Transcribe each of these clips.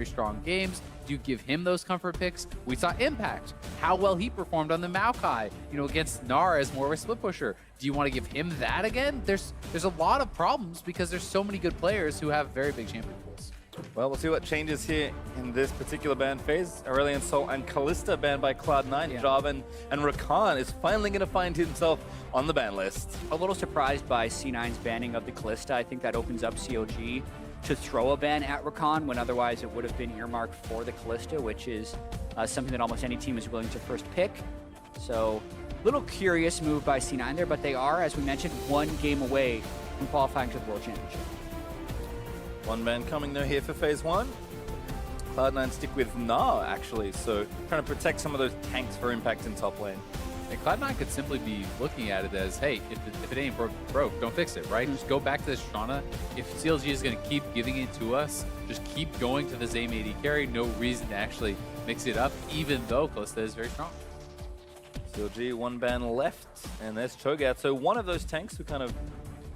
strong games? Do you give him those comfort picks? We saw Impact, how well he performed on the Maokai, against Gnar as more of a split pusher. Do you want to give him that again? There's a lot of problems because there's so many good players who have very big champion pools. Well, we'll see what changes here in this particular ban phase. Aurelion Sol and Kalista banned by Cloud9. Yeah. Jarvan and Rakan is finally going to find himself on the ban list. A little surprised by C9's banning of the Kalista. I think that opens up CLG to throw a ban at Rakan when otherwise it would have been earmarked for the Kalista, which is something that almost any team is willing to first pick. So, little curious move by C9 there, but they are, as we mentioned, one game away from qualifying to the World Championship. One ban coming though here for phase one. Cloud9 stick with Gnar actually, so trying to protect some of those tanks for impact in top lane. And Cloud9 could simply be looking at it as, hey, if it ain't broke, don't fix it, right? Just go back to the Tristana. If CLG is going to keep giving it to us, just keep going to the Zame AD carry. No reason to actually mix it up, even though Kalista is very strong. CLG, one ban left, and there's Cho'Gath. So one of those tanks who kind of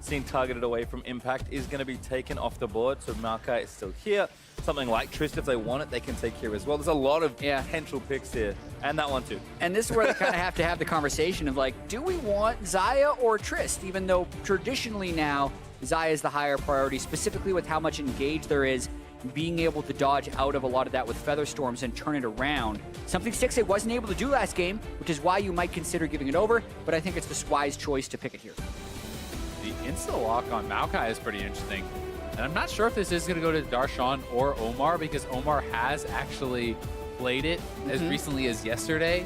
seen targeted away from impact is going to be taken off the board. So Maokai is still here. Something like Trist, if they want it, they can take here as well. There's a lot of potential picks here, and that one too. And this is where they kind of have to have the conversation of like, do we want Xayah or Trist? Even though traditionally now, Xayah is the higher priority, specifically with how much engage there is, being able to dodge out of a lot of that with Feather Storms and turn it around. Something Stixxay wasn't able to do last game, which is why you might consider giving it over, but I think it's the wise choice to pick it here. The insta-lock on Maokai is pretty interesting. And I'm not sure if this is going to go to Darshan or Omar, because Omar has actually played it as recently as yesterday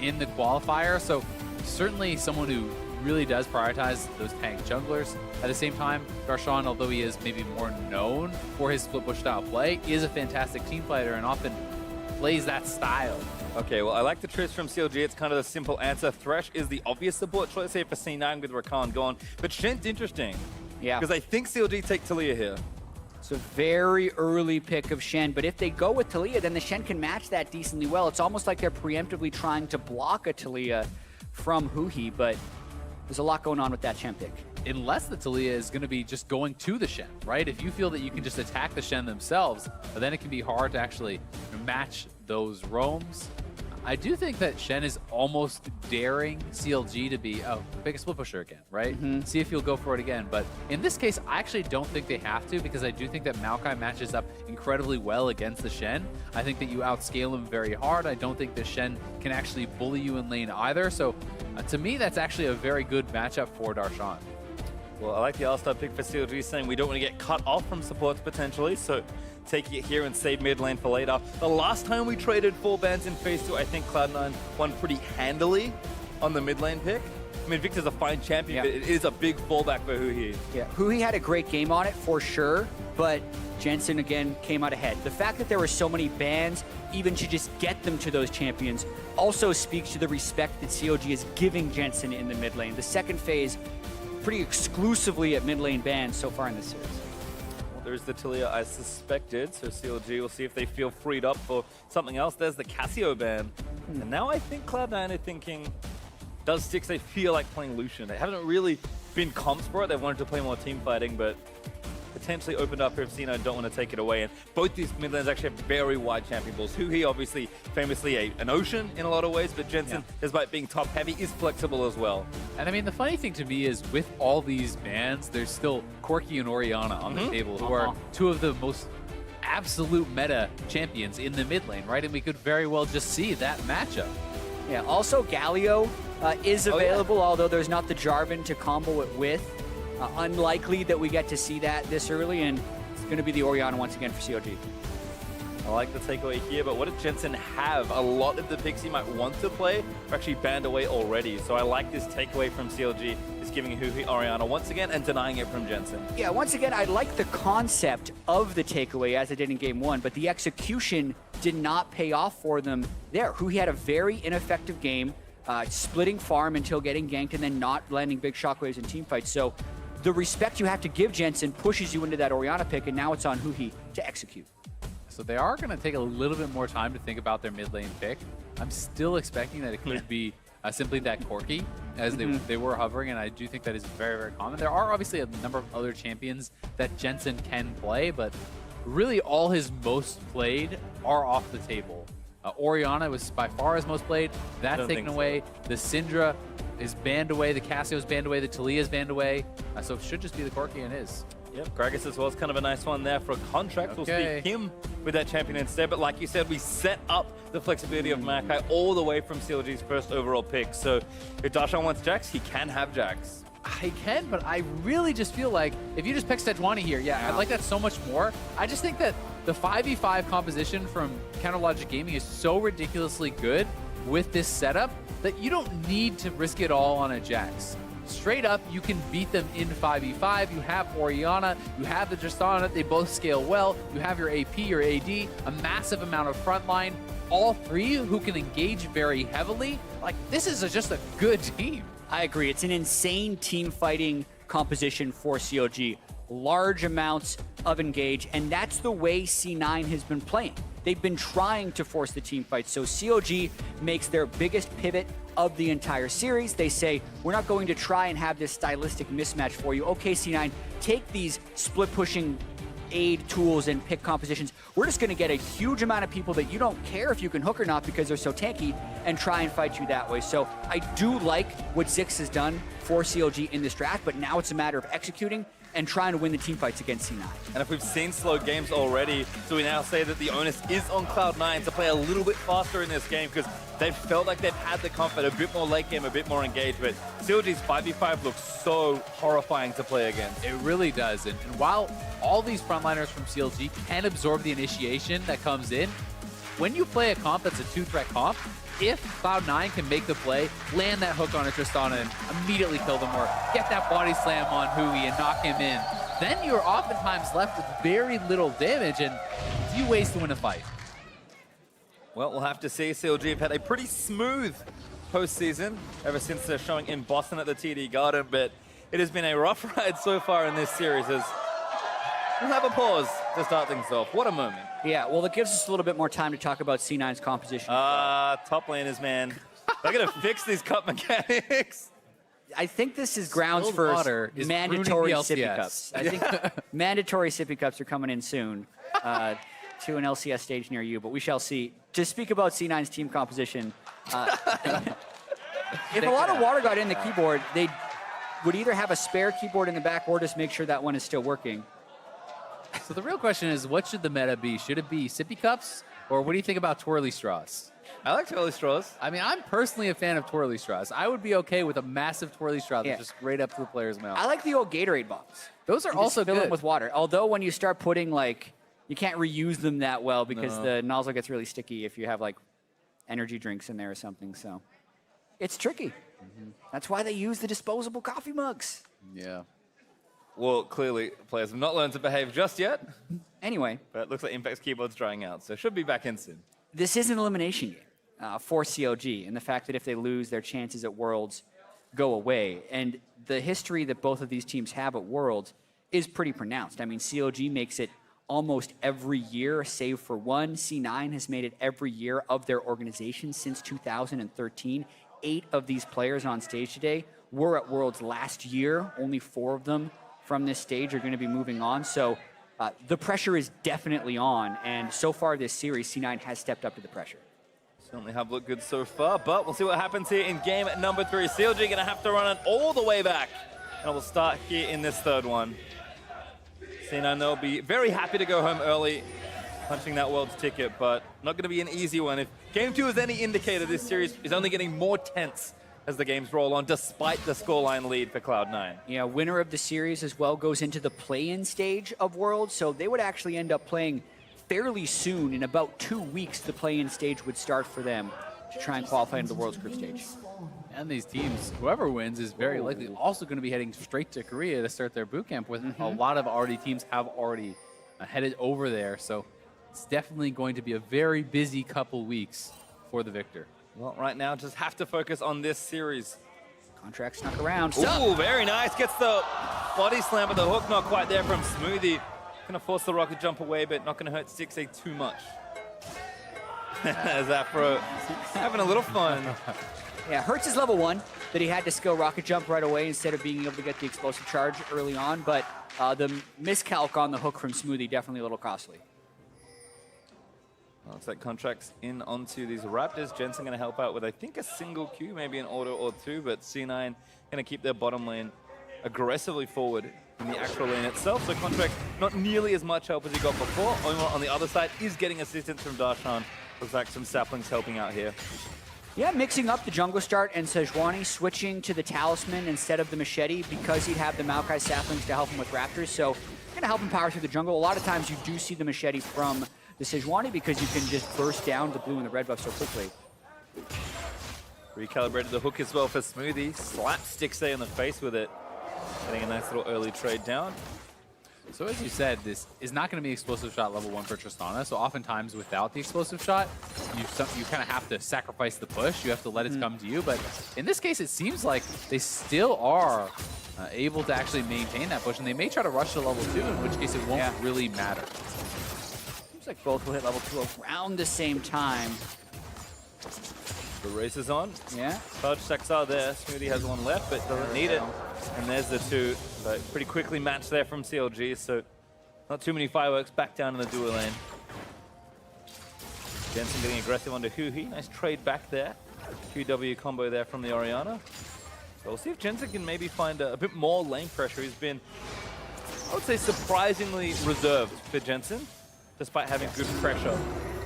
in the qualifier. So certainly someone who really does prioritize those tank junglers. At the same time, Darshan, although he is maybe more known for his split push style play, is a fantastic team fighter and often plays that style. Okay, well, I like the Trist from CLG. It's kind of the simple answer. Thresh is the obvious support choice here for C9 with Rakan gone. But Shen's interesting. Yeah. Because I think CLG take Taliyah here. It's a very early pick of Shen, but if they go with Taliyah, then the Shen can match that decently well. It's almost like they're preemptively trying to block a Taliyah from Huhi, but there's a lot going on with that Shen pick. Unless the Taliyah is going to be just going to the Shen, right? If you feel that you can just attack the Shen themselves, then it can be hard to actually match those roams. I do think that Shen is almost daring CLG to be, pick a split pusher again, right? See if he'll go for it again. But in this case, I actually don't think they have to, because I do think that Maokai matches up incredibly well against the Shen. I think that you outscale him very hard. I don't think the Shen can actually bully you in lane either. So to me, that's actually a very good matchup for Darshan. Well, I like the Alistar pick for CLG, saying we don't want to get cut off from supports potentially, so take it here and save mid lane for later. The last time we traded 4 bans in phase 2, I think Cloud9 won pretty handily on the mid lane pick. I mean, Victor's a fine champion, but it is a big fallback for Huhi. Yeah, Huhi had a great game on it for sure, but Jensen again came out ahead. The fact that there were so many bans, even to just get them to those champions, also speaks to the respect that CLG is giving Jensen in the mid lane. The second phase, pretty exclusively at mid lane bans so far in this series. Well, there's the Taliyah I suspected, so CLG will see if they feel freed up for something else. There's the Cassio ban. And now I think Cloud9 are thinking, does Stixxay feel like playing Lucian? They haven't really been comps for it. They wanted to play more team fighting, but potentially opened up here if C9 don't want to take it away. And both these mid lanes actually have very wide champion pools. Huhi, obviously, famously an ocean in a lot of ways, but Jensen, despite being top heavy, is flexible as well. And I mean, the funny thing to me is with all these bans, there's still Corki and Orianna on the table, who are two of the most absolute meta champions in the mid lane, right? And we could very well just see that matchup. Yeah, also Galio is available, although there's not the Jarvan to combo it with. Unlikely that we get to see that this early, and it's going to be the Orianna once again for CLG. I like the takeaway here, but what does Jensen have? A lot of the picks he might want to play are actually banned away already. So I like this takeaway from CLG, is giving Huhi Orianna once again and denying it from Jensen. Yeah, once again, I like the concept of the takeaway as I did in game 1, but the execution did not pay off for them there. Huhi had a very ineffective game, splitting farm until getting ganked and then not landing big shockwaves in teamfights. So the respect you have to give Jensen pushes you into that Orianna pick, and now it's on Huhi to execute. So they are going to take a little bit more time to think about their mid lane pick. I'm still expecting that it could be simply that Corki, as they were hovering, and I do think that is very, very common. There are obviously a number of other champions that Jensen can play, but really all his most played are off the table. Orianna was by far his most played. That's taken away. The Syndra is banned away. The Cassio's banned away. The Talia is banned away. So it should just be the Corki and his. Yep, Gragas as well is kind of a nice one there for a Contractz. We'll speak him with that champion instead. But like you said, we set up the flexibility of Maokai all the way from CLG's first overall pick. So if Darshan wants Jax, he can have Jax. I can, but I really just feel like if you just pick Sejuani here, I like that so much more. I just think that the 5v5 composition from Counterlogic Gaming is so ridiculously good with this setup that you don't need to risk it all on a Jax. Straight up, you can beat them in 5v5. You have Orianna, you have the Tristana, they both scale well. You have your AP, your AD, a massive amount of frontline. All three who can engage very heavily. Like, this is just a good team. I agree. It's an insane team fighting composition for CLG. Large amounts of engage, and that's the way C9 has been playing. They've been trying to force the team fight. So CLG makes their biggest pivot of the entire series. They say, we're not going to try and have this stylistic mismatch for you. Okay, C9, take these split pushing aid tools and pick compositions. We're just going to get a huge amount of people that you don't care if you can hook or not because they're so tanky and try and fight you that way. So I do like what Zix has done for CLG in this draft, but now it's a matter of executing and trying to win the team fights against C9. And if we've seen slow games already, so we now say that the onus is on Cloud9 to play a little bit faster in this game because they've felt like they've had the comfort, a bit more late game, a bit more engagement. CLG's 5v5 looks so horrifying to play against. It really does. And while all these frontliners from CLG can absorb the initiation that comes in, when you play a comp that's a two-threat comp, if Cloud9 can make the play, land that hook on a Tristana and immediately kill them, or get that body slam on Huhi and knock him in, then you're oftentimes left with very little damage and few ways to win a fight. Well, we'll have to see. CLG have had a pretty smooth postseason ever since they're showing in Boston at the TD Garden, but it has been a rough ride so far in this series as we'll have a pause to start things off. What a moment. Yeah, well, it gives us a little bit more time to talk about C9's composition. Top laners, man. They're going to fix these cut mechanics. I think this is grounds Spilled for water is mandatory ruining the sippy LCS. cups. I think mandatory sippy cups are coming in soon to an LCS stage near you, but we shall see. To speak about C9's team composition, if a lot of water got in the keyboard, they would either have a spare keyboard in the back or just make sure that one is still working. So the real question is, what should the meta be? Should it be sippy cups, or what do you think about twirly straws? I like twirly straws. I mean, I'm personally a fan of twirly straws. I would be okay with a massive twirly straw that's just right up to the player's mouth. I like the old Gatorade bottles. Those are also fill good. them with water. Although when you start putting, like, you can't reuse them that well because the nozzle gets really sticky if you have, like, energy drinks in there or something. So it's tricky. That's why they use the disposable coffee mugs. Yeah. Well, clearly, players have not learned to behave just yet. Anyway. But it looks like Impact's keyboard's drying out, so should be back in soon. This is an elimination game for CLG, and the fact that if they lose, their chances at Worlds go away. And the history that both of these teams have at Worlds is pretty pronounced. I mean, CLG makes it almost every year, save for one. C9 has made it every year of their organization since 2013. 8 of these players on stage today were at Worlds last year. Only 4 of them from this stage are going to be moving on. So the pressure is definitely on, and so far this series, C9 has stepped up to the pressure. Certainly have looked good so far, but we'll see what happens here in game number 3. CLG going to have to run it all the way back. And we'll start here in this third one. C9, they'll be very happy to go home early, punching that world's ticket, but not going to be an easy one. If game 2 is any indicator, this series is only getting more tense as the games roll on, despite the scoreline lead for Cloud9. Yeah, winner of the series as well goes into the play-in stage of Worlds, so they would actually end up playing fairly soon. In about 2 weeks, the play-in stage would start for them to try and qualify into the Worlds group stage. And these teams, whoever wins is very likely also going to be heading straight to Korea to start their boot camp, with a lot of teams have already headed over there. So it's definitely going to be a very busy couple weeks for the victor. Well, right now, just have to focus on this series. Contractz snuck around. Ooh, very nice. Gets the body slam, but the hook not quite there from Smoothie. Gonna force the rocket jump away, but not gonna hurt Stixxay too much. As Aphromoo having a little fun. Yeah, Hertz is level 1. that he had to skill rocket jump right away instead of being able to get the explosive charge early on, but the miscalc on the hook from Smoothie definitely a little costly. Well, looks like Contractz in onto these Raptors. Jensen going to help out with, I think, a single Q, maybe an auto or two, but C9 going to keep their bottom lane aggressively forward in the actual lane itself. So Contractz not nearly as much help as he got before. Omar on the other side is getting assistance from Darshan. Looks like some saplings helping out here. Yeah, mixing up the jungle start and Sejuani switching to the talisman instead of the machete because he'd have the Maokai saplings to help him with Raptors. So going to help him power through the jungle. A lot of times you do see the machete from the Sejuani because you can just burst down the blue and the red buff so quickly. Recalibrated the hook as well for Smoothie. Slaps Stixxay in the face with it. Getting a nice little early trade down. So as you said, this is not going to be explosive shot level 1 for Tristana. So oftentimes without the explosive shot, you kind of have to sacrifice the push. You have to let it come to you. But in this case, it seems like they still are able to actually maintain that push. And they may try to rush to level 2, in which case it won't really matter. Seems like both will hit level 2 around the same time. The race is on. Yeah. Charge stacks are there. Smoothie has one left, but doesn't need it. And there's the two. But pretty quickly matched there from CLG, so not too many fireworks back down in the dual lane. Jensen getting aggressive onto Huhi. Nice trade back there. QW combo there from the Orianna. So we'll see if Jensen can maybe find a bit more lane pressure. He's been, I would say, surprisingly reserved for Jensen, despite having good pressure.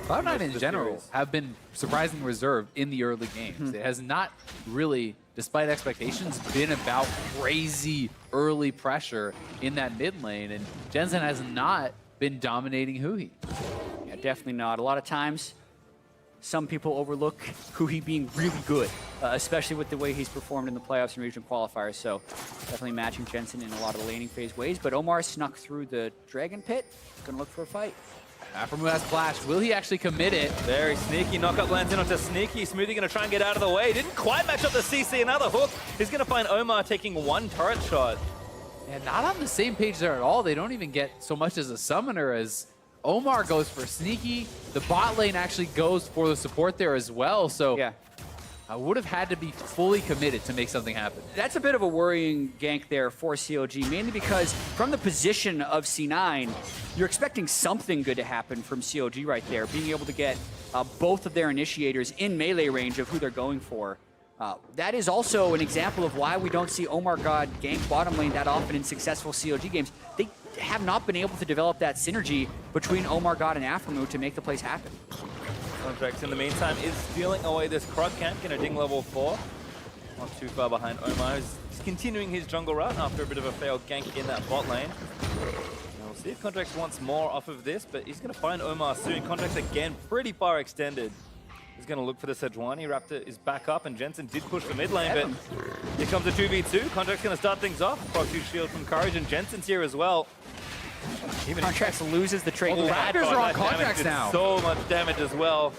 Cloud9 in general have been surprisingly reserved in the early games. It has not really, despite expectations, been about crazy early pressure in that mid lane, and Jensen has not been dominating Huhi. Yeah, definitely not. A lot of times, some people overlook Huhi being really good, especially with the way he's performed in the playoffs and regional qualifiers, so definitely matching Jensen in a lot of the laning phase ways, but Omar snuck through the Dragon Pit, gonna look for a fight. Aphromoo has flash. Will he actually commit it? Very sneaky knockup lands in onto Sneaky. Smoothie going to try and get out of the way. Didn't quite match up the CC. Another hook. He's going to find Omar taking one turret shot. Yeah, not on the same page there at all. They don't even get so much as a summoner as Omar goes for Sneaky. The bot lane actually goes for the support there as well. So Yeah. I would have had to be fully committed to make something happen. That's a bit of a worrying gank there for CLG, mainly because from the position of C9, you're expecting something good to happen from CLG right there, being able to get both of their initiators in melee range of who they're going for. That is also an example of why we don't see OmarGod gank bottom lane that often in successful CLG games. They have not been able to develop that synergy between OmarGod and Aphromoo to make the plays happen. Contractz in the meantime is stealing away this Krug camp, going to ding level 4. Not too far behind Omar. He's continuing his jungle route after a bit of a failed gank in that bot lane. Now we'll see if Contractz wants more off of this, but he's going to find Omar soon. Contractz again pretty far extended. He's going to look for the Sejuani. Raptor is back up, and Jensen did push the mid lane, but here comes the 2v2. Contractz going to start things off. Proxy shield from Courage, and Jensen's here as well. Contractz loses the trade. Oh, Raptors are on Contractz now. So much damage as well.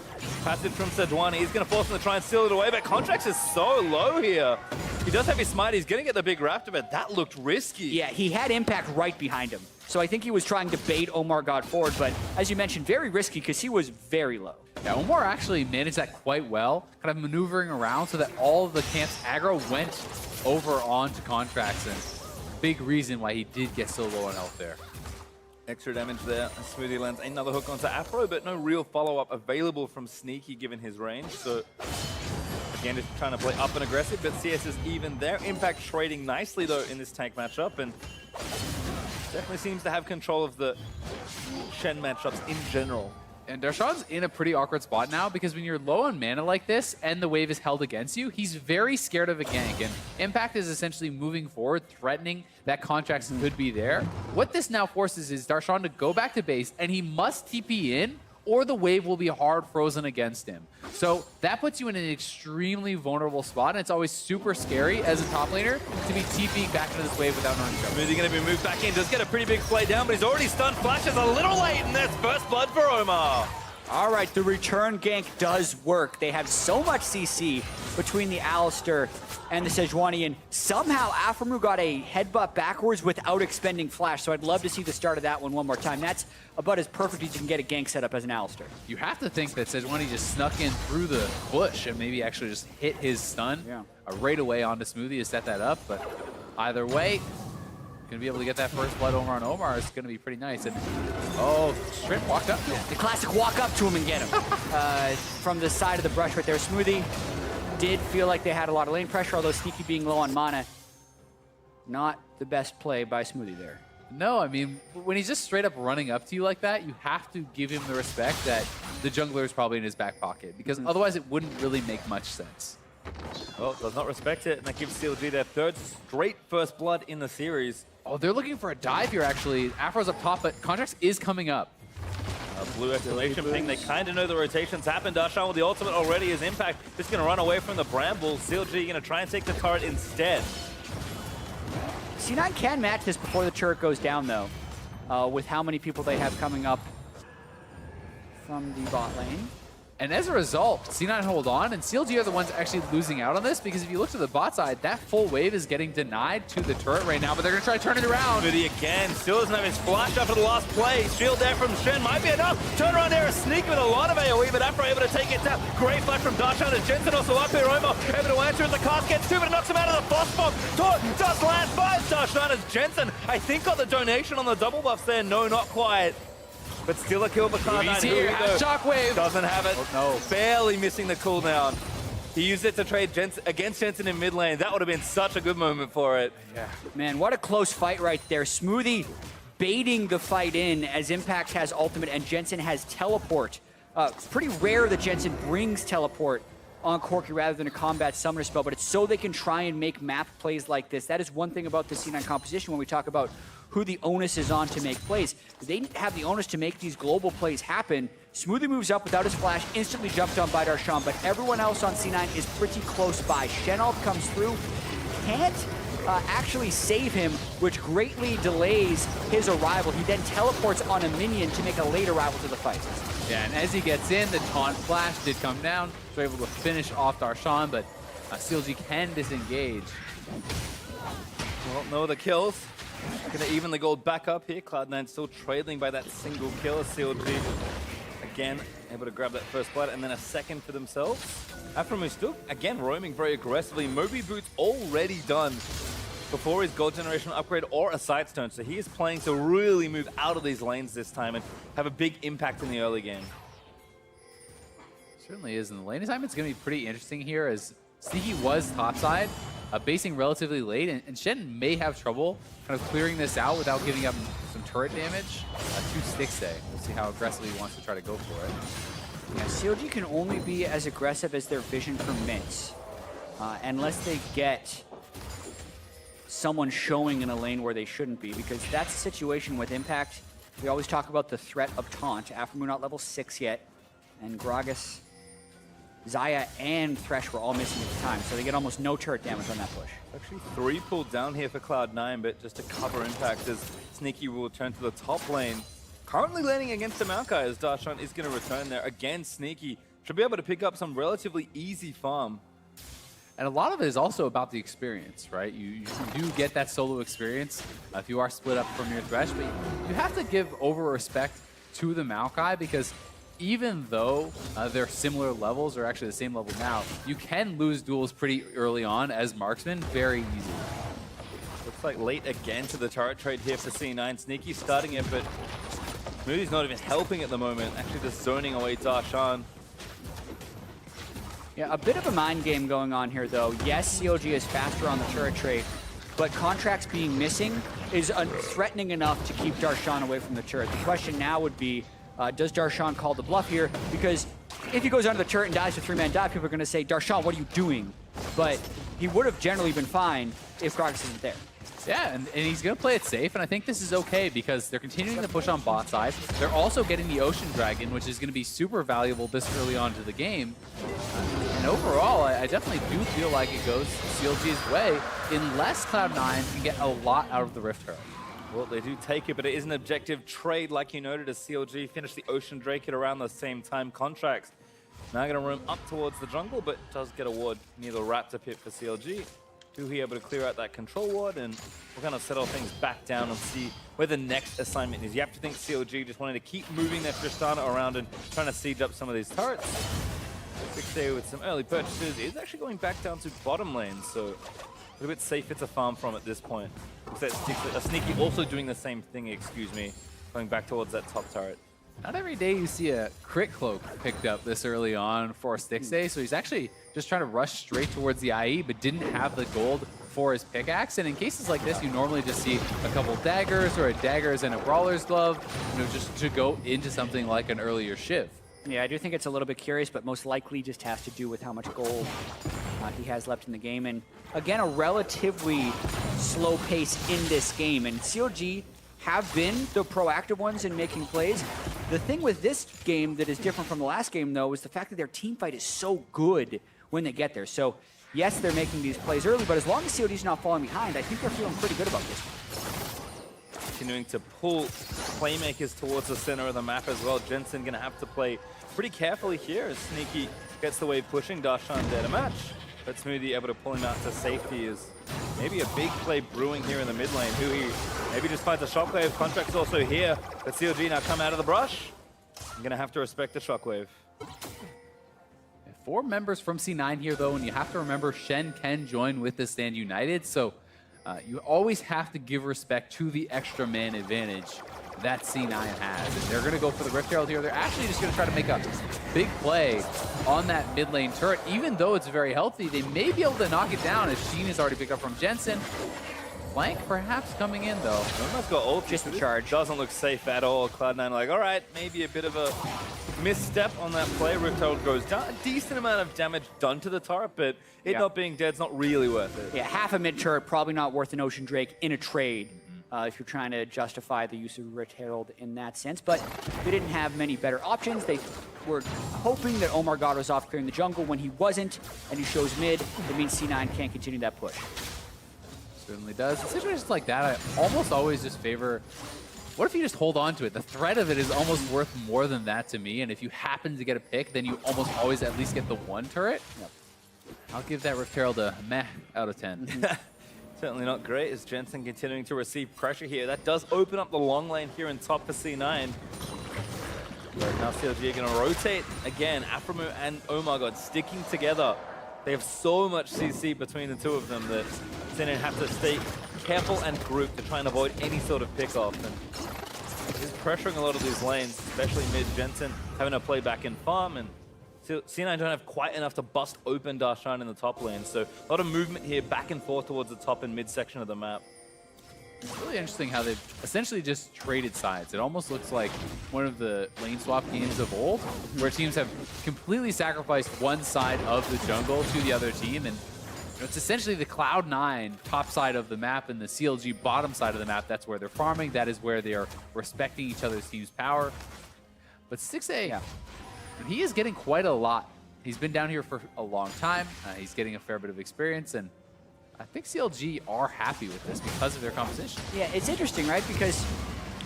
Passage from Sejuani. He's going to force him to try and steal it away, but Contractz is so low here. He does have his smite. He's going to get the big Raptor, but that looked risky. Yeah, he had impact right behind him. So I think he was trying to bait OmarGod forward, but as you mentioned, very risky because he was very low. Yeah, Omar actually managed that quite well, kind of maneuvering around so that all of the camp's aggro went over onto Contractz, and big reason why he did get so low on health there. Extra damage there. Smoothie lands another hook onto Aphro, but no real follow-up available from Sneaky given his range. So again, just trying to play up and aggressive, but CS is even there. Impact trading nicely though in this tank matchup, and definitely seems to have control of the Shen matchups in general. And Darshan's in a pretty awkward spot now because when you're low on mana like this and the wave is held against you, he's very scared of a gank. And Impact is essentially moving forward, threatening that Contractz could be there. What this now forces is Darshan to go back to base, and he must TP in or the wave will be hard frozen against him. So that puts you in an extremely vulnerable spot, and it's always super scary as a top laner to be TPing back into this wave without knowing each other. Smoothie going to be moved back in, does get a pretty big play down, but he's already stunned. Flashes a little late, and there's first blood for Omar. All right, the return gank does work. They have so much CC between the Alistar and the Sejuani, and somehow Aphromoo got a headbutt backwards without expending flash, so I'd love to see the start of that one more time. That's about as perfect as you can get a gank setup as an Alistar. You have to think that Sejuani just snuck in through the bush and maybe actually just hit his stun right away onto Smoothie to set that up, but either way, gonna be able to get that first blood over on Omar is gonna be pretty nice. And oh, straight walked up to him. The classic walk up to him and get him. From the side of the brush right there. Smoothie did feel like they had a lot of lane pressure, although Sneaky being low on mana, not the best play by Smoothie there. No, I mean, when he's just straight up running up to you like that, you have to give him the respect that the jungler is probably in his back pocket, because otherwise it wouldn't really make much sense. Well, does not respect it, and that gives CLG their third straight first blood in the series. Oh, they're looking for a dive here, actually. Afro's up top, but Contractz is coming up. A blue exclamation ping. They kind of know the rotations happen. Darshan with the ultimate already is Impact. Just going to run away from the brambles. CLG going to try and take the turret instead. C9 can match this before the turret goes down, though, with how many people they have coming up from the bot lane. And as a result, C9 hold on, and CLG are the ones actually losing out on this, because if you look to the bot side, that full wave is getting denied to the turret right now, but they're going to try to turn it around. Smoothie again, still doesn't have his flash after the last play. Shield there from Shen might be enough. Turn around there, a sneak with a lot of AoE, but Aphro able to take it down. Great flash from Darshan, and Jensen also up here. Omar able to answer as the cast gets two, but it knocks him out of the boss bomb. Taunt does land by Darshan as Jensen, I think, got the donation on the double buffs there. No, not quite. But still a kill for Cloud9. Here, shockwave. Doesn't have it. Oh, no. Barely missing the cooldown. He used it to trade against Jensen in mid lane. That would have been such a good moment for it. Yeah. Man, what a close fight right there. Smoothie baiting the fight in as Impact has ultimate and Jensen has teleport. It's pretty rare that Jensen brings teleport on Corki rather than a combat summoner spell, but it's so they can try and make map plays like this. That is one thing about the C9 composition when we talk about who the onus is on to make plays. They have the onus to make these global plays happen. Smoothie moves up without his flash, instantly jumped on by Darshan, but everyone else on C9 is pretty close by. Shen comes through, can't actually save him, which greatly delays his arrival. He then teleports on a minion to make a late arrival to the fight. Yeah, and as he gets in, the taunt flash did come down, so able to finish off Darshan, but CLG can disengage. Well, no other kills. Gonna even the gold back up here. Cloud9 still trailing by that single kill. CLG again able to grab that first blood and then a second for themselves. Aphromoo still again roaming very aggressively. Moby Boots already done before his gold generation upgrade or a side stone, so he is playing to really move out of these lanes this time and have a big impact in the early game. Certainly is. In the lane assignment, it's going to be pretty interesting here as Sneaky was topside, basing relatively late, and Shen may have trouble kind of clearing this out without giving up some turret damage to Stixxay. We'll see how aggressively he wants to try to go for it. Yeah, CLG can only be as aggressive as their vision permits, unless they get someone showing in a lane where they shouldn't be, because that's the situation with Impact. We always talk about the threat of taunt. Aphromoo not level 6 yet, and Gragas, Xayah, and Thresh were all missing at the time, so they get almost no turret damage on that push. Actually 3 pulled down here for Cloud9, but just to cover Impact as Sneaky will return to the top lane. Currently laning against the Maokai as Darshan is going to return there. Again, Sneaky should be able to pick up some relatively easy farm. And a lot of it is also about the experience, right? You do get that solo experience if you are split up from your Thresh, but you have to give over respect to the Maokai, because even though they're similar levels, or actually the same level now, you can lose duels pretty early on as marksman very easily. Looks like late again to the turret trade here for C9. Sneaky starting it, but Smoothie's not even helping at the moment. Actually just zoning away Darshan. Yeah, a bit of a mind game going on here, though. Yes, CLG is faster on the turret trade, but Contractz being missing is threatening enough to keep Darshan away from the turret. The question now would be, does Darshan call the bluff here? Because if he goes under the turret and dies with 3-man dive, people are going to say, Darshan, what are you doing? But he would have generally been fine if Gragas isn't there. Yeah, and he's going to play it safe, and I think this is okay because they're continuing to push on bot side. They're also getting the Ocean Dragon, which is going to be super valuable this early on to the game. And overall, I definitely do feel like it goes CLG's way unless Cloud9 can get a lot out of the Rift Herald. Well, they do take it, but it is an objective trade, like you noted, as CLG finished the Ocean Drake at around the same time. Contractz now going to roam up towards the jungle, but does get a ward near the Raptor pit for CLG. Huhi able to clear out that control ward, and we're going to settle things back down and see where the next assignment is. You have to think CLG just wanting to keep moving their Tristana around and trying to siege up some of these turrets. Stixxay with some early purchases is actually going back down to bottom lane, so a little bit safer to farm from at this point. Looks like Stixxay, Sneaky also doing the same thing, excuse me, going back towards that top turret. Not every day you see a crit cloak picked up this early on for Stixxay, so he's actually just trying to rush straight towards the IE, but didn't have the gold for his pickaxe. And in cases like this, you normally just see a couple daggers or a daggers and a brawler's glove, you know, just to go into something like an earlier shiv. Yeah, I do think it's a little bit curious, but most likely just has to do with how much gold he has left in the game. And again, a relatively slow pace in this game. And CLG have been the proactive ones in making plays. The thing with this game that is different from the last game, though, is the fact that their team fight is so good when they get there. So, yes, they're making these plays early, but as long as CLG's not falling behind, I think they're feeling pretty good about this one. Continuing to pull playmakers towards the center of the map as well. Jensen going to have to play pretty carefully here as Sneaky gets the wave pushing. Darshan dead a match, but Smoothie able to pull him out to safety is maybe a big play brewing here in the mid lane. Huhi maybe just finds a shockwave. Contractz also here, but CLG now come out of the brush. I'm going to have to respect the shockwave. 4 members from C9 here, though, and you have to remember Shen can join with the Stand United, so you always have to give respect to the extra man advantage that C9 has. And they're going to go for the Rift Herald here. They're actually just going to try to make a big play on that mid lane turret. Even though it's very healthy, they may be able to knock it down as Sheen is already picked up from Jensen. Flank perhaps coming in, though. Almost got ult. Just the charge. Doesn't look safe at all. Cloud9 like, all right, maybe a bit of a misstep on that play. Rift Herald goes down. A decent amount of damage done to the turret, but it not being dead's not really worth it. Yeah, half a mid turret, probably not worth an Ocean Drake in a trade if you're trying to justify the use of Rift Herald in that sense. But they didn't have many better options. They were hoping that OmarGod was off clearing the jungle. When he wasn't, and he shows mid, it means C9 can't continue that push. Certainly does. In situations like that, I almost always just favor, what if you just hold on to it? The threat of it is almost worth more than that to me, and if you happen to get a pick, then you almost always at least get the one turret. Yep. I'll give that Rift Herald a meh out of 10. Certainly not great as Jensen continuing to receive pressure here. That does open up the long lane here in top for C9. But now CLG are going to rotate again. Aphromoo and OmarGod sticking together. They have so much CC between the two of them that C9 have to stay careful and grouped to try and avoid any sort of pick-off. And he's pressuring a lot of these lanes, especially mid. Jensen having to play back in farm, and C9 don't have quite enough to bust open Darshan in the top lane. So a lot of movement here back and forth towards the top and mid section of the map. It's really interesting how they've essentially just traded sides. It almost looks like one of the lane swap games of old, where teams have completely sacrificed one side of the jungle to the other team. And you know, it's essentially the Cloud9 top side of the map and the CLG bottom side of the map. That's where they're farming. That is where they are respecting each other's team's power. But Stixxay, he is getting quite a lot. He's been down here for a long time. He's getting a fair bit of experience, and I think CLG are happy with this because of their composition. Yeah, it's interesting, right? Because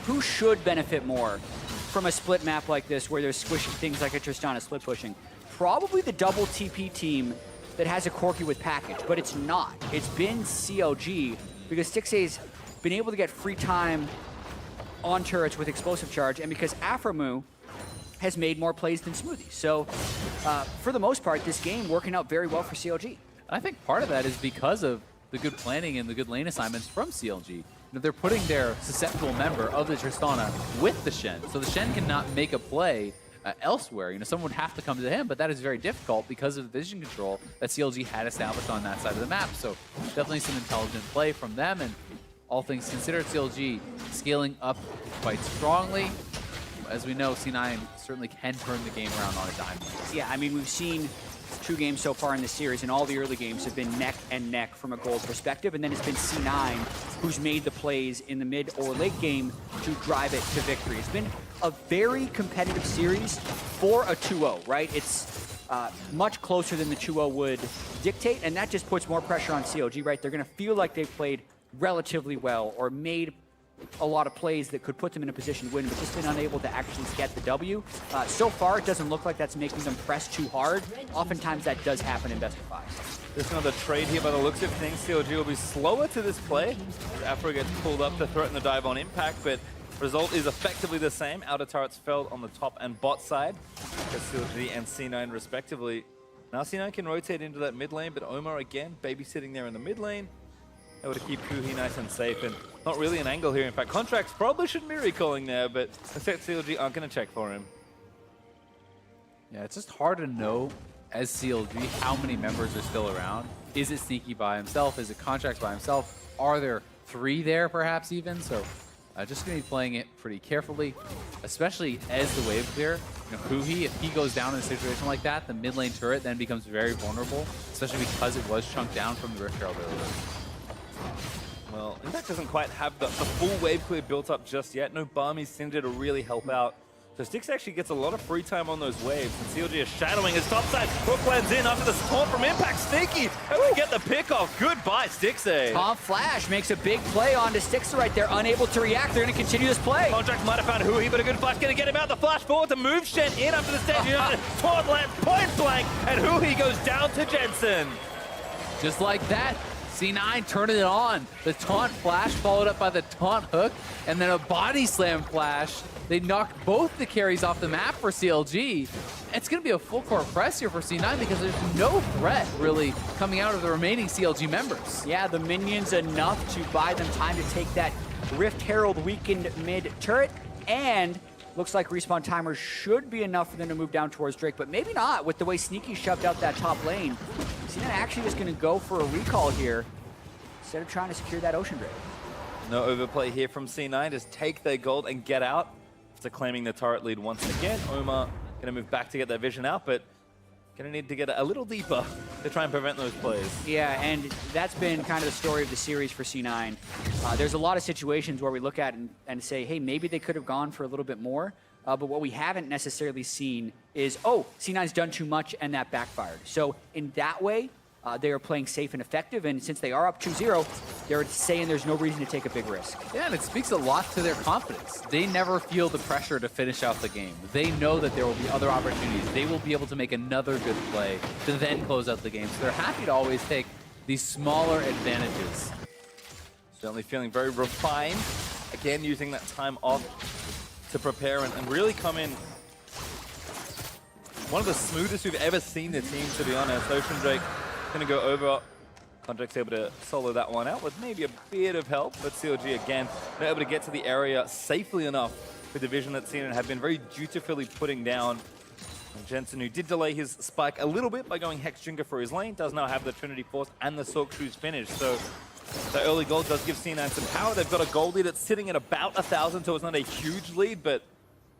who should benefit more from a split map like this where there's squishing things like a Tristana split pushing? Probably the double TP team that has a Corki with package, but it's not. It's been CLG because Stixxay's been able to get free time on turrets with explosive charge, and because Aphromoo has made more plays than Smoothie. So for the most part, this game working out very well for CLG. I think part of that is because of the good planning and the good lane assignments from CLG. You know, they're putting their susceptible member of the Tristana with the Shen, so the Shen cannot make a play elsewhere. You know, someone would have to come to him, but that is very difficult because of the vision control that CLG had established on that side of the map. So definitely some intelligent play from them, and all things considered, CLG scaling up quite strongly. As we know, C9 certainly can turn the game around on a dime. Yeah, I mean, we've seen 2 games so far in this series, and all the early games have been neck and neck from a gold perspective, and then it's been C9 who's made the plays in the mid or late game to drive it to victory. It's been a very competitive series for a 2-0, right? It's much closer than the 2-0 would dictate, and that just puts more pressure on CLG, right? They're going to feel like they've played relatively well or made a lot of plays that could put them in a position to win, but just been unable to actually get the W. So far, it doesn't look like that's making them press too hard. Oftentimes, that does happen in best of fives. There's another trade here by the looks of things. CLG will be slower to this play. Aphro gets pulled up to threaten the dive on impact, but result is effectively the same. Outer turrets fell on the top and bot side. CLG and C9 respectively. Now C9 can rotate into that mid lane, but Omar again babysitting there in the mid lane. Able to keep Huhi nice and safe, and not really an angle here. In fact, Contractz probably shouldn't be recalling there, but the set CLG aren't going to check for him. Yeah, it's just hard to know as CLG how many members are still around. Is it Sneaky by himself? Is it Contractz by himself? Are there 3 there perhaps even? So just going to be playing it pretty carefully, especially as the wave clear. You know, Huhi, if he goes down in a situation like that, the mid lane turret then becomes very vulnerable, especially because it was chunked down from the Rift Herald earlier. Well, Impact doesn't quite have the full wave clear built up just yet. No Barmy Cinder to really help out. So Stixxay actually gets a lot of free time on those waves. And CLG is shadowing his top side. Hook lands in after the taunt from Impact. Sneaky, and we get the pick off. Goodbye, Stixxay. Tom Flash makes a big play onto Stixxay right there, unable to react. They're going to continue this play. Contractz might have found Huhi, but a good flash going to get him out. The flash forward to move Shen in after the stage. Taunt lands point blank, and Huhi goes down to Jensen. Just like that, C9 turning it on. The taunt flash followed up by the taunt hook, and then a body slam flash. They knocked both the carries off the map for CLG. It's going to be a full court press here for C9 because there's no threat really coming out of the remaining CLG members. Yeah, the minions enough to buy them time to take that Rift Herald weakened mid turret, and looks like respawn timer should be enough for them to move down towards Drake, but maybe not with the way Sneaky shoved out that top lane. C9 actually just going to go for a recall here instead of trying to secure that Ocean Drake. No overplay here from C9. Just take their gold and get out. After claiming the turret lead once again, Omar going to move back to get that vision out, but going to need to get a little deeper to try and prevent those plays. Yeah, and that's been kind of the story of the series for C9. There's a lot of situations where we look at and say, hey, maybe they could have gone for a little bit more. But what we haven't necessarily seen is, oh, C9's done too much and that backfired. So in that way, they are playing safe and effective, and since they are up 2-0, they're saying there's no reason to take a big risk. Yeah, and it speaks a lot to their confidence. They never feel the pressure to finish out the game. They know that there will be other opportunities. They will be able to make another good play to then close out the game. So they're happy to always take these smaller advantages. Certainly feeling very refined. Again, using that time off to prepare and really come in. One of the smoothest we've ever seen the team, to be honest. Ocean Drake going to go over. Contractz able to solo that one out with maybe a bit of help, but CLG again, they're able to get to the area safely enough with the vision that C9 have been very dutifully putting down. And Jensen, who did delay his spike a little bit by going Hex Jinker for his lane, does now have the Trinity Force and the Sork Shoes finish. So the early gold does give C9 some power. They've got a gold lead that's sitting at about 1,000, so it's not a huge lead, but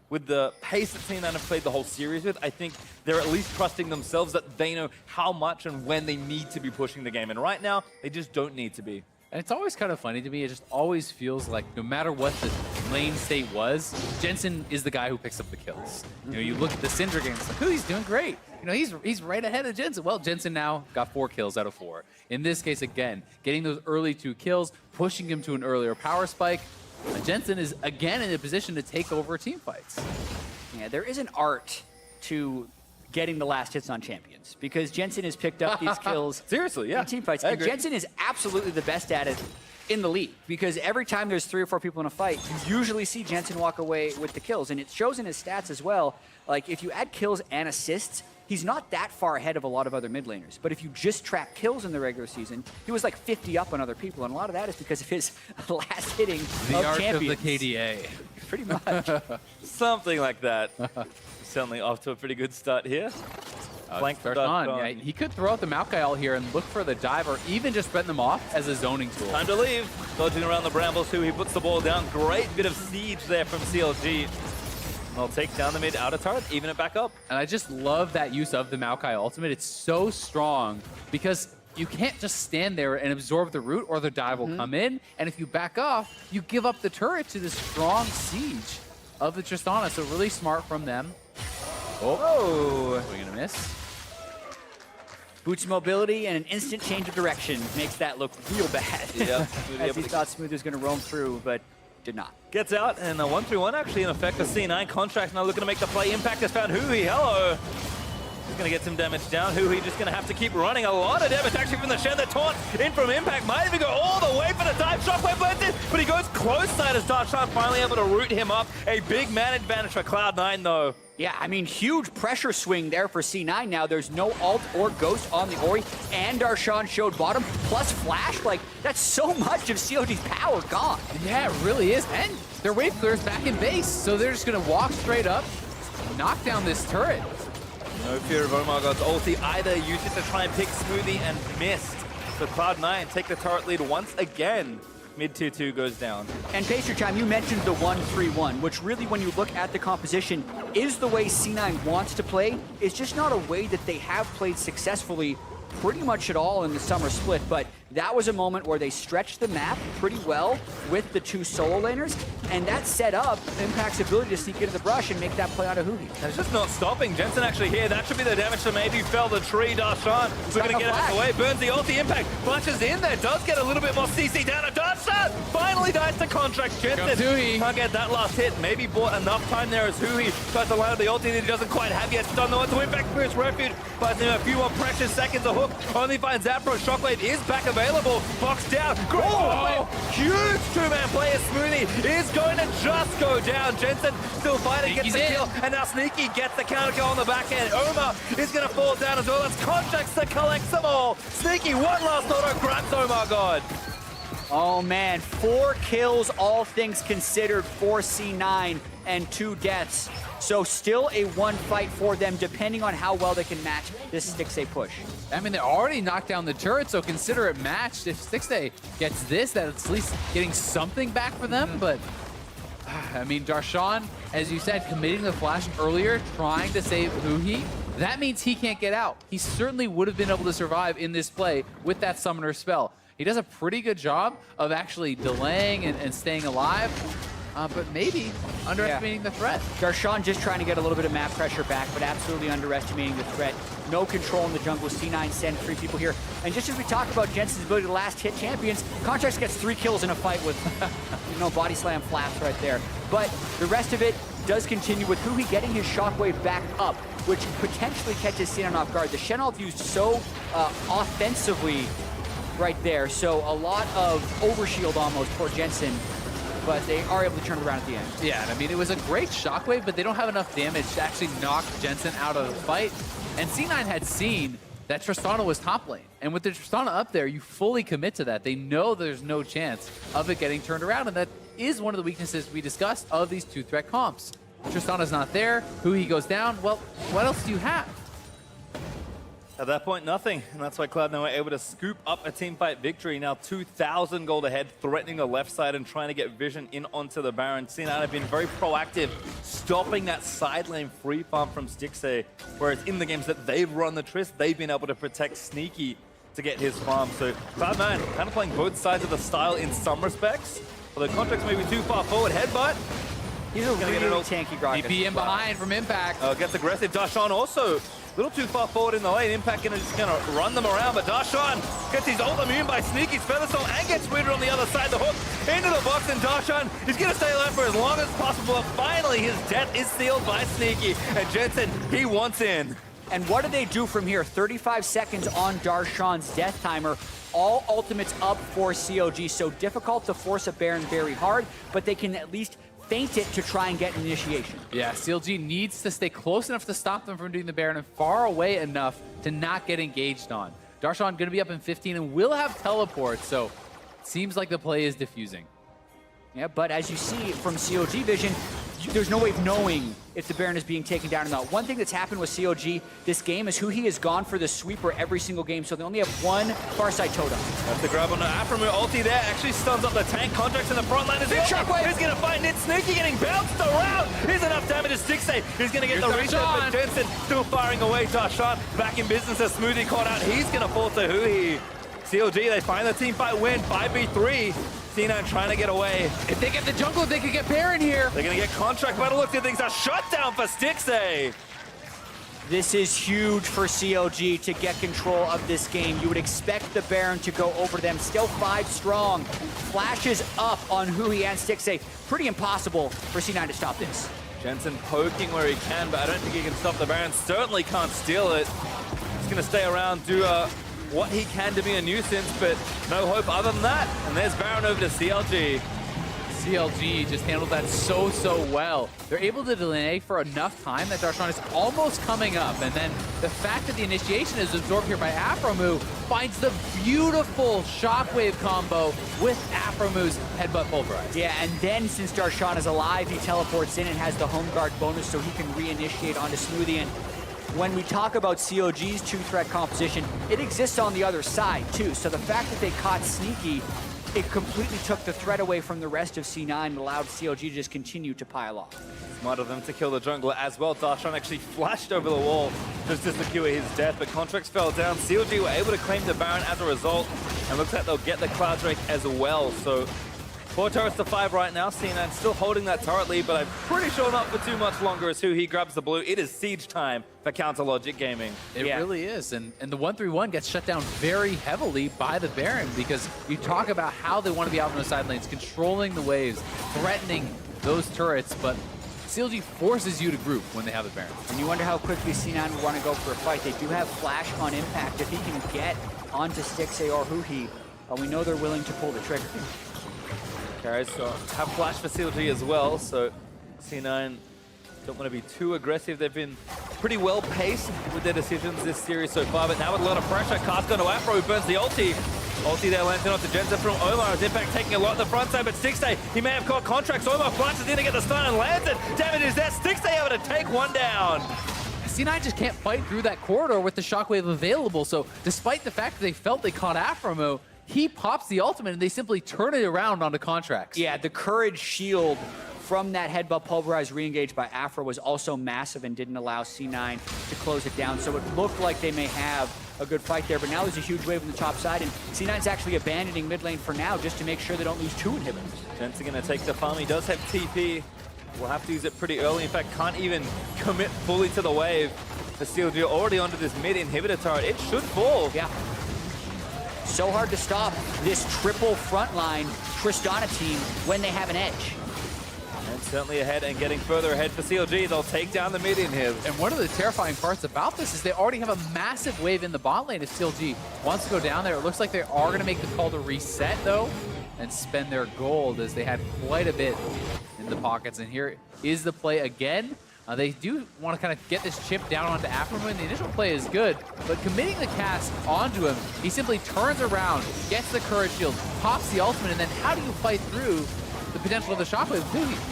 with the pace that C9 have played the whole series with, I think they're at least trusting themselves that they know how much and when they need to be pushing the game. And right now, they just don't need to be. And it's always kind of funny to me. It just always feels like no matter what the lane state was, Jensen is the guy who picks up the kills. You know, you look at the Syndra game, it's like, oh, he's doing great. You know, he's right ahead of Jensen. Well, Jensen now got 4 kills out of 4. In this case, again, getting those early 2 kills, pushing him to an earlier power spike. Jensen is again in a position to take over team fights. Yeah, there is an art to getting the last hits on champions because Jensen has picked up these kills. Seriously, yeah. In team fights. I And agree. Jensen is absolutely the best at it in the league because every time there's 3 or 4 people in a fight, you usually see Jensen walk away with the kills. And it shows in his stats as well. Like, if you add kills and assists, he's not that far ahead of a lot of other mid laners. But if you just track kills in the regular season, he was like 50 up on other people. And a lot of that is because of his last hitting The of art champions. of the KDA. Pretty much. Something like that. Certainly off to a pretty good start here. Flank for Darshan, Darshan. yeah, he could throw out the Maokai ult here and look for the dive or even just bet them off as a zoning tool. Time to leave. Dodging around the brambles, Huhi puts the ball down. Great bit of siege there from CLG. They'll take down the mid outer turret, even it back up. And I just love that use of the Maokai ultimate. It's so strong because you can't just stand there and absorb the root or the dive will come in. And if you back off, you give up the turret to the strong siege of the Tristana. So really smart from them. Oh. We're gonna miss. Boots mobility and an instant change of direction makes that look real bad. Yeah. As he thought Smoothie was going to roam through, but did not. Gets out, and a 1-3-1 actually in effect for C9. Contractz now looking to make the play. Impact has found Huhi. Hello. He's going to get some damage down. Huhi just going to have to keep running. A lot of damage actually from the Shen. The taunt in from Impact. Might even go all the way for the dive. Shockwave blends in, but he goes close side as Darshan finally able to root him up. A big man advantage for Cloud9 though. Yeah, I mean, huge pressure swing there for C9 now. There's no ult or ghost on the Ori, and Darshan showed bottom, plus flash. Like, that's so much of CLG's power gone. Yeah, it really is. And their wave clear is back in base, so they're just going to walk straight up, knock down this turret. No fear of OmarGod's ulti either. Used it to try and pick Smoothie and missed. So Cloud9 take the turret lead once again. Mid 2-2 goes down. And PastryTime, you mentioned the 1-3-1, which really, when you look at the composition, is the way C9 wants to play. It's just not a way that they have played successfully pretty much at all in the summer split, but that was a moment where they stretched the map pretty well with the two solo laners, and that set up Impact's ability to sneak into the brush and make that play out of Huhi. And it's just not stopping. Jensen actually here. That should be the damage to maybe fell the tree. Darshan looking to get out of the way. Burns the ulti. Impact flashes in there. Does get a little bit more CC down. And Darshan finally dies to Contractz. Jensen can't get that last hit. Maybe bought enough time there as Huhi tries to line up the ulti that he doesn't quite have yet. Stun the one to Impact Pierce Refuge. Buys him a few more precious seconds. A hook only finds Aphromoo. Shockwave is back available. Box down. Oh, huge two-man play as Smoothie is going to just go down. Jensen still fighting, gets the kill, and now Sneaky gets the counter kill on the back end. Omar is going to fall down as well. That's Contractz to collect them all. Sneaky, one last auto, grabs OmarGod. Oh man, 4 kills, all things considered, for C9 and 2 deaths. So still a 1 fight for them, depending on how well they can match this Stixxay push. I mean, they already knocked down the turret, so consider it matched. If Stixxay gets this, that's at least getting something back for them. But, I mean, Darshan, as you said, committing the flash earlier, trying to save Huhi, that means he can't get out. He certainly would have been able to survive in this play with that summoner spell. He does a pretty good job of actually delaying and staying alive. But maybe underestimating the threat. Darshan just trying to get a little bit of map pressure back, but absolutely underestimating the threat. No control in the jungle. C9 send 3 people here. And just as we talked about Jensen's ability to last hit champions, Contractz gets 3 kills in a fight with body slam flaps right there. But the rest of it does continue with Huhi getting his shockwave back up, which potentially catches C9 off guard. The Shen ult used so offensively right there, so a lot of overshield almost for Jensen. But they are able to turn it around at the end. Yeah, I mean, it was a great shockwave, but they don't have enough damage to actually knock Jensen out of the fight. And C9 had seen that Tristana was top lane. And with the Tristana up there, you fully commit to that. They know there's no chance of it getting turned around, and that is one of the weaknesses we discussed of these 2-threat comps. Tristana's not there, Huhi goes down. Well, what else do you have? At that point, nothing. And that's why Cloud9 were able to scoop up a teamfight victory. Now 2,000 gold ahead, threatening the left side and trying to get vision in onto the Baron. C9 have been very proactive, stopping that side lane free farm from Stixxay. Whereas in the games that they've run the Trist, they've been able to protect Sneaky to get his farm. So Cloud9 kind of playing both sides of the style in some respects. Although Contractz may be too far forward. Headbutt. He's a really tanky Gragas. BPM behind from Impact. Gets aggressive. Darshan also a little too far forward in the lane. Impact just gonna run them around, but Darshan gets his ult immune by Sneaky's Featherstone and gets rooted on the other side. The hook into the box, and Darshan is gonna stay alive for as long as possible. But finally, his death is sealed by Sneaky, and Jensen, he wants in. And what do they do from here? 35 seconds on Darshan's death timer. All ultimates up for CLG, so difficult to force a Baron very hard, but they can at least feint it to try and get an initiation. Yeah, CLG needs to stay close enough to stop them from doing the Baron and far away enough to not get engaged on. Darshan going to be up in 15 and will have teleport, so it seems like the play is diffusing. Yeah, but as you see from CLG vision, there's no way of knowing if the Baron is being taken down or not. One thing that's happened with CLG this game is Huhi has gone for the sweeper every single game, so they only have 1 far side totem. That's the grab on the Aphromoo ulti there. Actually stuns up the tank. Contractz in the front line. Is shockwave. He's going to find it. Sneaky getting bounced around. Here's enough damage to Stixxay. He's going to get the reset, but Jensen still firing away. Darshan back in business as Smoothie caught out. He's going to fall to Huhi. CLG, they find the teamfight win. 5v3. C9 trying to get away. If they get the jungle, they could get Baron here. They're going to get Contractz. By the look at things, a shutdown for Stixxay. This is huge for CLG to get control of this game. You would expect the Baron to go over them. Still 5 strong. Flashes up on Huhi and Stixxay. Pretty impossible for C9 to stop this. Jensen poking where he can, but I don't think he can stop the Baron. Certainly can't steal it. He's going to stay around, do what he can to be a nuisance, but no hope other than that. And there's Baron over to CLG. CLG just handled that so well. They're able to delay for enough time that Darshan is almost coming up. And then the fact that the initiation is absorbed here by Aphromoo finds the beautiful shockwave combo with Aphromoo's headbutt pulverize. Yeah, and then since Darshan is alive, he teleports in and has the home guard bonus so he can reinitiate onto Smoothie. And when we talk about CLG's 2-threat composition, it exists on the other side too. So the fact that they caught Sneaky, it completely took the threat away from the rest of C9 and allowed CLG to just continue to pile on. Smart of them to kill the jungler as well. Darshan actually flashed over the wall just to secure his death, but Contractz fell down. CLG were able to claim the Baron as a result, and looks like they'll get the Cloud Drake as well. So 4 turrets to 5 right now. C9 still holding that turret lead, but I'm pretty sure not for too much longer as Huhi grabs the blue. It is siege time for Counter Logic Gaming. It really is, and the 1-3-1 gets shut down very heavily by the Baron, because you talk about how they want to be out on the side lanes, controlling the waves, threatening those turrets, but CLG forces you to group when they have the Baron. And you wonder how quickly C9 would want to go for a fight. They do have Flash on impact. If he can get onto Stixxay or Huhi, we know they're willing to pull the trigger. Carries have flash for CLG as well, so C9 don't want to be too aggressive. They've been pretty well paced with their decisions this series so far, but now with a lot of pressure, cast onto Aphro, who burns the ulti. Ulti there lands onto Jensen from Omar. His impact taking a lot on the front side, but Stixxay, he may have caught Contractz. Omar flashes in to get the stun and lands it. Damage is there. Stixxay able to take one down. C9 just can't fight through that corridor with the shockwave available, so despite the fact that they felt they caught Aphromoo, he pops the ultimate and they simply turn it around onto Contractz. Yeah, the courage shield from that headbutt pulverized re-engaged by Aphro was also massive and didn't allow C9 to close it down. So it looked like they may have a good fight there, but now there's a huge wave on the top side, and C9's actually abandoning mid lane for now just to make sure they don't lose 2 inhibitors. Jensen gonna take the farm. He does have TP. We'll have to use it pretty early. In fact, can't even commit fully to the wave. The CLG already onto this mid inhibitor turret. It should fall. Yeah. So hard to stop this triple frontline Tristana team when they have an edge. And certainly ahead and getting further ahead for CLG. They'll take down the mid inhib. And one of the terrifying parts about this is they already have a massive wave in the bot lane if CLG wants to go down there. It looks like they are going to make the call to reset, though, and spend their gold, as they had quite a bit in the pockets. And here is the play again. They do want to kind of get this chip down onto Aphromoo, and the initial play is good, but committing the cast onto him, he simply turns around, gets the courage shield, pops the ultimate, and then how do you fight through the potential of the shockwave?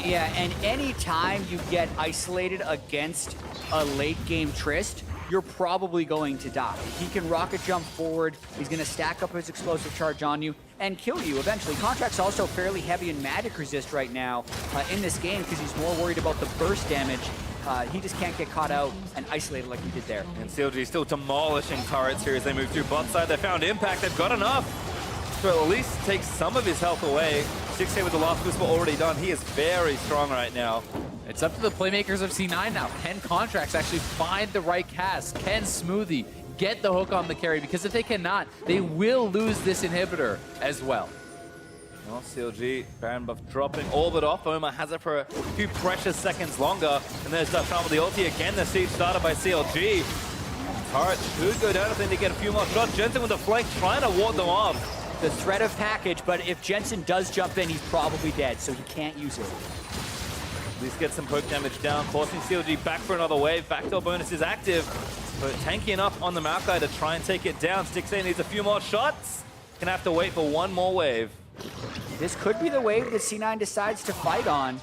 Yeah, and any time you get isolated against a late game Trist, you're probably going to die. He can rocket jump forward, he's going to stack up his explosive charge on you and kill you eventually. Contract's also fairly heavy in magic resist right now in this game because he's more worried about the burst damage. He just can't get caught out and isolated like he did there. And CLG still demolishing turrets here as they move through bot side. They found impact. They've got enough to at least take some of his health away. Stixxay with the last whisper already done. He is very strong right now. It's up to the playmakers of C9 now. Can Contractz actually find the right cast? Can Smoothie get the hook on the carry? Because if they cannot, they will lose this inhibitor as well. Well, CLG, Baron buff dropping all but off. Omar has it for a few precious seconds longer. And there's Darshan with the ulti again. The siege started by CLG. Turret should go down if they need to get a few more shots. Jensen with the flank trying to ward them off. The threat of package, but if Jensen does jump in, he's probably dead, so he can't use it. At least get some poke damage down, forcing CLG back for another wave. Backdoor bonus is active, but tanky enough on the Maokai to try and take it down. Stixxay needs a few more shots. Gonna have to wait for one more wave. This could be the wave that C9 decides to fight on.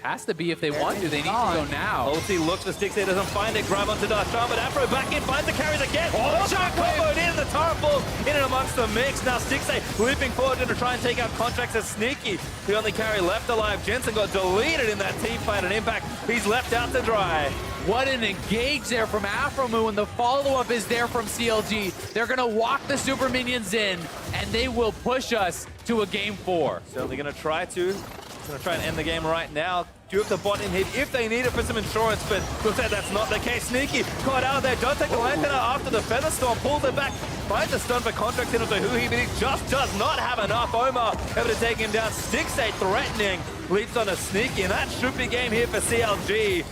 Has to be if they want to. They need to go now. Ulti looks for Stixxay, doesn't find it. Grab onto Darshan, but Aphro back in, finds the carries again. Oh, comboed in, the turret falls in and amongst the mix. Now Stixxay looping forward to try and take out Contractz as Sneaky. The only carry left alive. Jensen got deleted in that team fight and impact. He's left out to dry. What an engage there from Aphromoo, and the follow-up is there from CLG. They're gonna walk the super minions in, and they will push us to a game 4. Certainly gonna try to. Gonna try and end the game right now. Do the bot in hit if they need it for some insurance, but we'll say that's not the case. Sneaky caught out there. Don't take the lantern out after the Feather Storm. Pulls it back. Finds the stun for Contractz into Huhi, but he just does not have enough. Omar able to take him down. Stixxay threatening. Leads on a Sneaky, and that should be game here for CLG.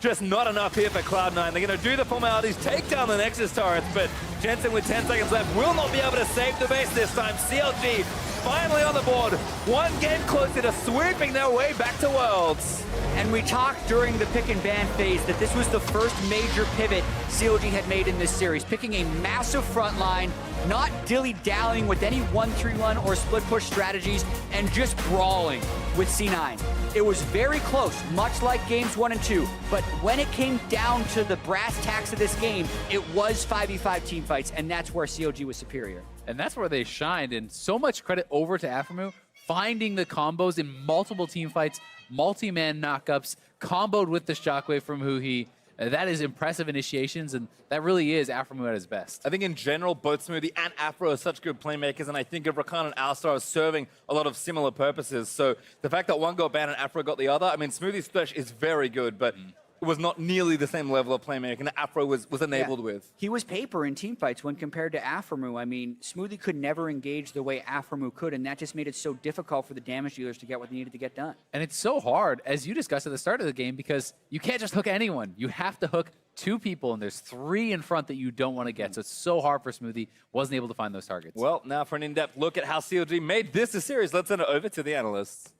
Just not enough here for Cloud9. They're going to do the formalities, take down the Nexus turrets, but Jensen with 10 seconds left will not be able to save the base this time. CLG finally on the board. One game closer to sweeping their way back to Worlds. And we talked during the pick and ban phase that this was the first major pivot CLG had made in this series, picking a massive front line, not dilly-dallying with any 1-3-1 or split push strategies, and just brawling with C9. It was very close, much like games 1 and 2, but when it came down to the brass tacks of this game, it was 5v5 team fights, and that's where CLG was superior. And that's where they shined, and so much credit over to Aphromoo, finding the combos in multiple team fights, multi-man knockups, comboed with the shockwave from Huhi. That is impressive initiations, and that really is Aphromoo at his best. I think in general, both Smoothie and Aphro are such good playmakers, and I think of Rakan and Alistar as serving a lot of similar purposes. So the fact that one got banned and Aphro got the other, I mean, Smoothie's Thresh is very good, but it was not nearly the same level of playmaking that Aphro was enabled with. He was paper in teamfights when compared to Aphromoo. I mean, Smoothie could never engage the way Aphromoo could, and that just made it so difficult for the damage dealers to get what they needed to get done. And it's so hard, as you discussed at the start of the game, because you can't just hook anyone. You have to hook 2 people, and there's 3 in front that you don't want to get. So it's so hard for Smoothie. Wasn't able to find those targets. Well, now for an in-depth look at how CLG made this a series, let's send it over to the analysts.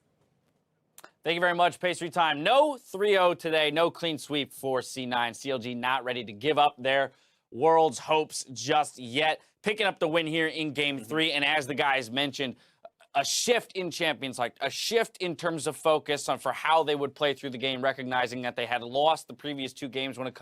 Thank you very much, PastryTime. No 3-0 today, no clean sweep for C9. CLG not ready to give up their World's hopes just yet. Picking up the win here in Game 3, and as the guys mentioned, a shift in Champions League, a shift in terms of focus on for how they would play through the game, recognizing that they had lost the previous 2 games when it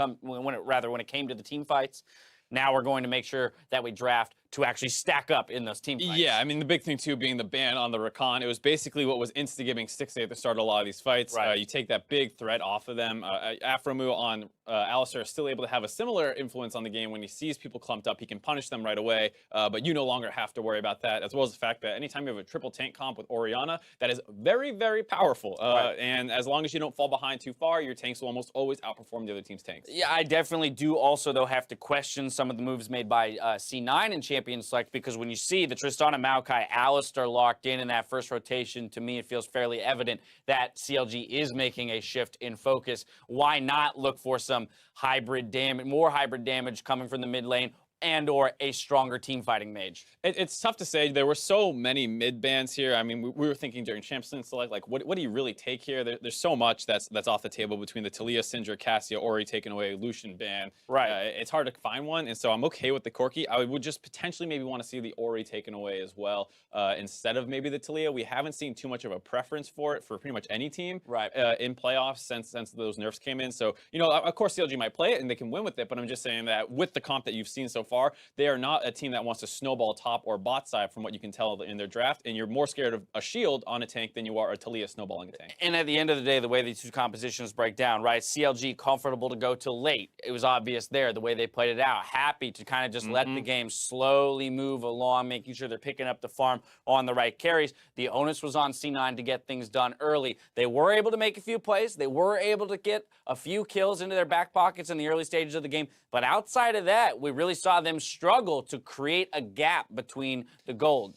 came to the team fights. Now we're going to make sure that we draft to actually stack up in those team fights. Yeah, I mean, the big thing, too, being the ban on the Rakan. It was basically what was instigating Stixxay at the start of a lot of these fights. Right. You take that big threat off of them. Aphromoo on Alistar is still able to have a similar influence on the game. When he sees people clumped up, he can punish them right away, but you no longer have to worry about that, as well as the fact that anytime you have a triple tank comp with Orianna, that is very, very powerful. Right. And as long as you don't fall behind too far, your tanks will almost always outperform the other team's tanks. Yeah, I definitely do also, though, have to question some of the moves made by C9 in Champions Select, because when you see the Tristana, Maokai, Alistar locked in that first rotation, to me it feels fairly evident that CLG is making a shift in focus. Why not look for some hybrid damage, more hybrid damage coming from the mid lane, and or a stronger team fighting mage? It's tough to say. There were so many mid bans here. I mean, we were thinking during Champions Select, like, what do you really take here? There's so much that's off the table between the Taliyah, Syndra, Cassia, Ori taken away, Lucian ban. Right. It's hard to find one, and so I'm okay with the Corki. I would just potentially maybe want to see the Ori taken away as well, instead of maybe the Taliyah. We haven't seen too much of a preference for it for pretty much any team in playoffs since those nerfs came in. So, you know, of course CLG might play it and they can win with it, but I'm just saying that with the comp that you've seen so far, they are not a team that wants to snowball top or bot side from what you can tell in their draft, and you're more scared of a shield on a tank than you are a Taliyah snowballing a tank. And at the end of the day, the way these 2 compositions break down, right? CLG comfortable to go till late. It was obvious there, the way they played it out. Happy to kind of just let the game slowly move along, making sure they're picking up the farm on the right carries. The onus was on C9 to get things done early. They were able to make a few plays. They were able to get a few kills into their back pockets in the early stages of the game. But outside of that, we really saw them struggle to create a gap between the gold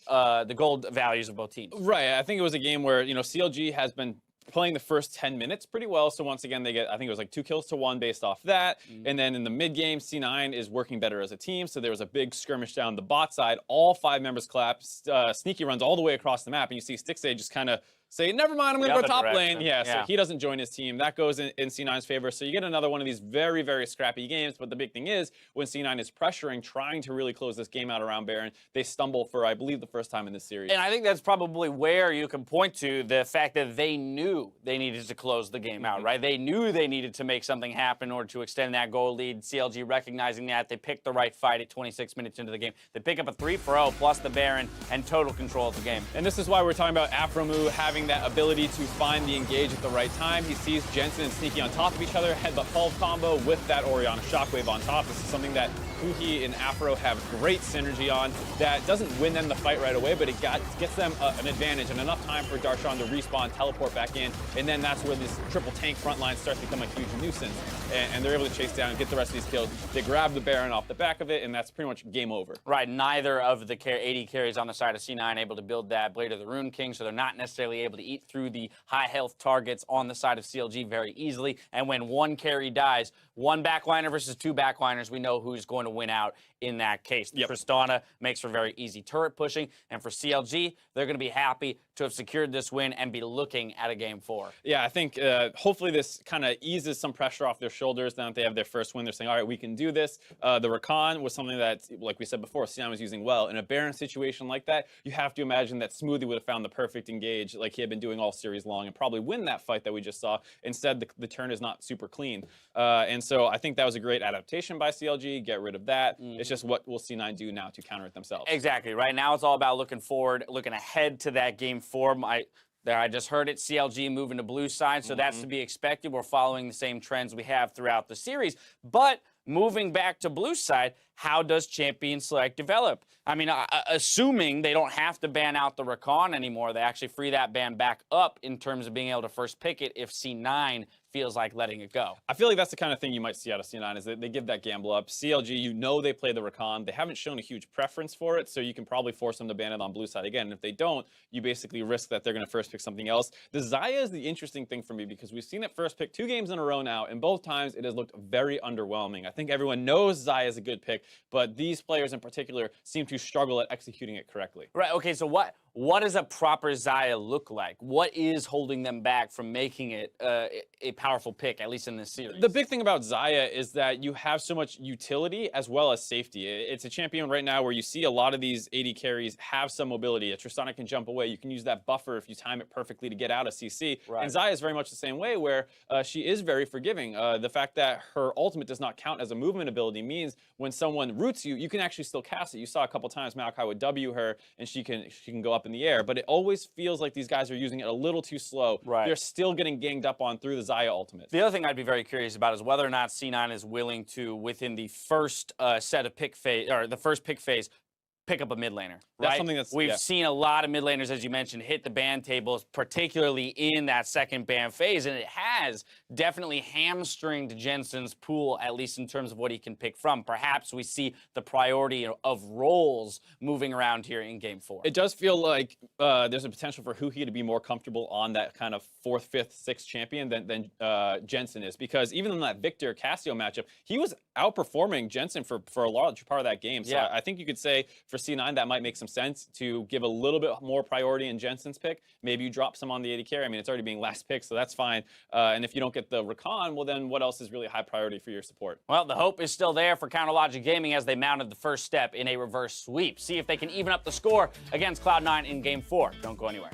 values of both teams. Right. I think it was a game where, you know, CLG has been playing the first 10 minutes pretty well. So once again, they get, I think it was like 2 kills to 1 based off that. And then in the mid game, C9 is working better as a team. So there was a big skirmish down the bot side. All 5 members clap. Sneaky runs all the way across the map. And you see Stixxay just kind of say, never mind, I'm going to go top lane. Yeah, so he doesn't join his team. That goes in C9's favor. So you get another one of these very, very scrappy games. But the big thing is, when C9 is pressuring, trying to really close this game out around Baron, they stumble for, I believe, the first time in this series. And I think that's probably where you can point to the fact that they knew they needed to close the game out, right? They knew they needed to make something happen in order to extend that goal lead. CLG recognizing that, they picked the right fight at 26 minutes into the game. They pick up a 3-0 plus the Baron and total control of the game. And this is why we're talking about Aphromoo having that ability to find the engage at the right time. He sees Jensen and Sneaky on top of each other, headbutt pulse combo with that Orianna shockwave on top. This is something that Huhi and Aphro have great synergy on. That doesn't win them the fight right away, but it gets them an advantage and enough time time for Darshan to respawn, teleport back in, and then that's where this triple tank front line starts to become a huge nuisance. And they're able to chase down and get the rest of these kills. They grab the Baron off the back of it, and that's pretty much game over. Right, neither of the AD carries on the side of C9 able to build that Blade of the Rune King, so they're not necessarily able to eat through the high health targets on the side of CLG very easily. And when one carry dies, one backliner versus two backliners, we know who's going to win out in that case. Yep. Tristana makes for very easy turret pushing, and for CLG, they're going to be happy to have secured this win and be looking at a game 4. Yeah, I think hopefully this kind of eases some pressure off their shoulders now that they have their first win. They're saying, all right, we can do this. The Rakan was something that, like we said before, C9 was using well. In a Baron situation like that, you have to imagine that Smoothie would have found the perfect engage like he had been doing all series long and probably win that fight that we just saw. Instead, the turn is not super clean. And so I think that was a great adaptation by CLG. Get rid of that. It's just what will C9 do now to counter it themselves. Exactly. Right now, it's all about looking forward, looking ahead to that game 4. I just heard it, CLG moving to blue side, so that's to be expected. We're following the same trends we have throughout the series. But moving back to blue side, how does champion select develop? I mean, assuming they don't have to ban out the Rakan anymore, they actually free that ban back up in terms of being able to first pick it if C9 feels like letting it go. I feel like that's the kind of thing you might see out of C9 is that they give that gamble up. CLG, you know they play the Rakan. They haven't shown a huge preference for it, so you can probably force them to ban it on blue side again. And if they don't, you basically risk that they're going to first pick something else. The Xayah is the interesting thing for me because we've seen it first pick 2 games in a row now, and both times it has looked very underwhelming. I think everyone knows Xayah is a good pick, but these players in particular seem to struggle at executing it correctly. Right, okay, so what does a proper Xayah look like? What is holding them back from making it a powerful pick, at least in this series? The big thing about Xayah is that you have so much utility as well as safety. It's a champion right now where you see a lot of these AD carries have some mobility. A Tristana can jump away. You can use that buffer if you time it perfectly to get out of CC. Right. And Xayah is very much the same way where she is very forgiving. The fact that her ultimate does not count as a movement ability means when someone roots you, you can actually still cast it. You saw a couple times Maokai would W her and she can go up in the air, but it always feels like these guys are using it a little too slow. Right. They're still getting ganged up on through the Xayah ultimate. The other thing I'd be very curious about is whether or not C9 is willing to, within the first set of pick phase, or the first pick phase, pick up a mid laner. That's right? something that's We've seen a lot of mid laners, as you mentioned, hit the ban tables, particularly in that second ban phase, and it has definitely hamstringed Jensen's pool, at least in terms of what he can pick from. Perhaps we see the priority of roles moving around here in game 4. It does feel like there's a potential for Huhi to be more comfortable on that kind of 4th, 5th, 6th champion than Jensen is, because even in that Victor Cassio matchup, he was outperforming Jensen for a large part of that game. So I think you could say for C9 that might make some sense to give a little bit more priority in Jensen's pick. Maybe you drop some on the AD carry. I mean, it's already being last pick, so that's fine. And if you don't get the Rakan, well then what else is really high priority for your support? Well, the hope is still there for Counterlogic Gaming as they mounted the first step in a reverse sweep. See if they can even up the score against Cloud9 in game 4. Don't go anywhere.